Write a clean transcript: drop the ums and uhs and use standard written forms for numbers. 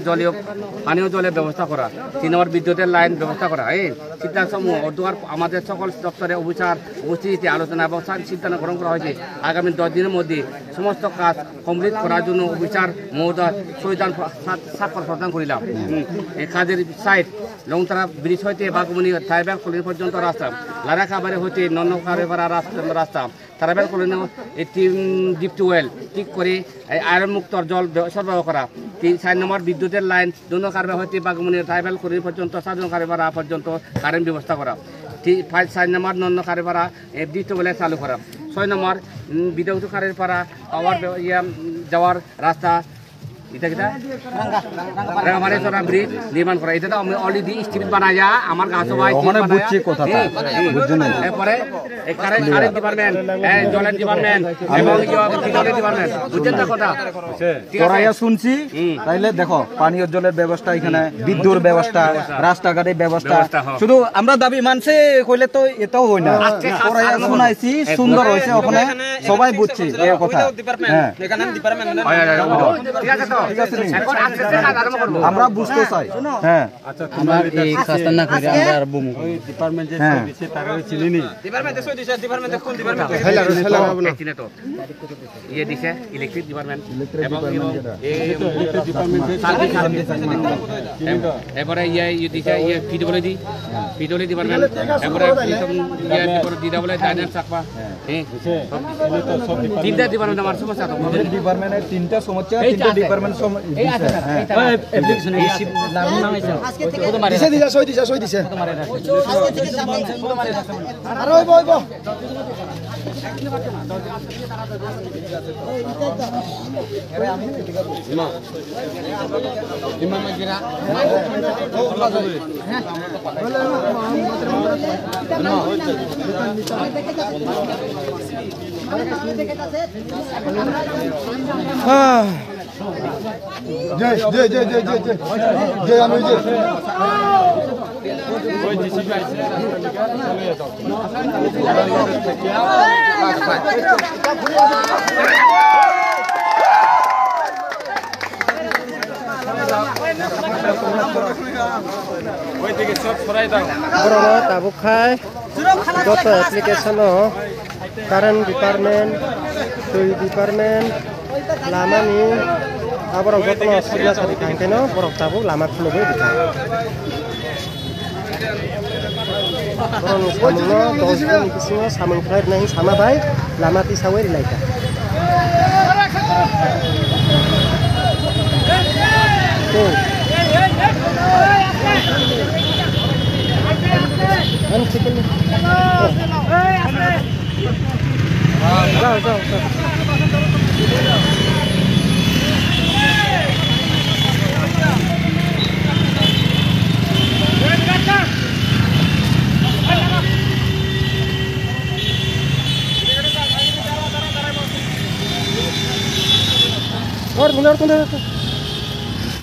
জলীয় পানীয় জলের ব্যবস্থা করা, 3 নম্বর বিদ্যুতের লাইন ব্যবস্থা করা। এই সিদ্ধান্তসমূহ আমাদের সকল দপ্তরে উপস্থিতিতে আলোচনা এবং সিদ্ধান্ত গ্রহণ করা হয়েছে। আগামী 10 দিনের মধ্যে সমস্ত কাজ কমপ্লিট করার জন্য অফিসার মহোদয় স্বাক্ষর প্রদান করিলাম। এই কাজের সাইট লংতরা ব্রিজ হইতে বাঘমণি ট্রাইবেল কলোনি পর্যন্ত রাস্তা, লারাখাবাড়ি হইতে নন্নকারেপাড়া রাস্তা, ট্রাইবেল কলোনি ডিপ টিউবওয়েল ঠিক করে আয়রন মুক্ত জল সরবরাহ করা। 4 নম্বর বিদ্যুতের লাইন নন্নকারেপাড়া হইতে বাঘমণি ট্রাইবেল কলোনি পর্যন্ত সাধারণকারেপাড়া পর্যন্ত কারেন্ট ব্যবস্থা করা। 4 নম্বর নন্নকারেপাড়া ডিপ টিউবওয়েল চালু করা। 6 নম্বর বিদ্যুৎ কারেপাড়া পাওয়ার যাওয়ার রাস্তা রাঙ্গামাটিচরা ব্রিজ নির্মাণ করা। এটা তো আমি অলরেডি স্ট্রিট বানাইয়া আমার গাছ এরপরে কারেন্ট ডিপার্টমেন্ট, জলের ডিপার্টমেন্ট এবং ডিপার্টমেন্ট বুঝছেন না কথা শুনছি। তাইলে দেখো পানীয় জলের ব্যবস্থা, এখানে বিদ্যুৎ ব্যবস্থা, রাস্তাঘাটের ব্যবস্থা, শুধু আমরা দাবি মানছে কইলে তো এটাও হয় না। শোনাইছি সুন্দর হয়েছে, ওখানে সবাই বুঝছি এই কথা। আমরা বুঝতে চাই। হ্যাঁ আচ্ছা, আমরা এই কাজটা না করে আমরা আর বুমু ডিপার্টমেন্টে সব দিছে, টাকা চিনি নি ডিপার্টমেন্টে সব দিছে, ডিপার্টমেন্টে কোন ডিপার্টমেন্ট হেলা না তো ইয়ে দিছে ইলেকট্রিক ডিপার্টমেন্ট এবং এই ডিপার্টমেন্টে এবারে ইয়ে দিছে ইয়ে পিডব্লিউডি ডিপার্টমেন্ট এবারে ইয়ে দিদা বলে ডাইনার চাকপা তিনটা ডিপার্টমেন্ট আমার সমস্যা তো ডিপার্টমেন্টের তিনটা সমস্যা, তিনটা ডিপার্টমেন্ট জয় জয় জয় জয় জয় জয় আমি tabuk khai joto application current department, tui department, lama ni aborok joto sudia sari kaiteno borok tabuk lama khuloboi dikai. Borok samungo 10 din bisingo samung khai nahi sama bai lama ti sawai dilaika. Jauh, jauh, jauh. Or, benar, benar.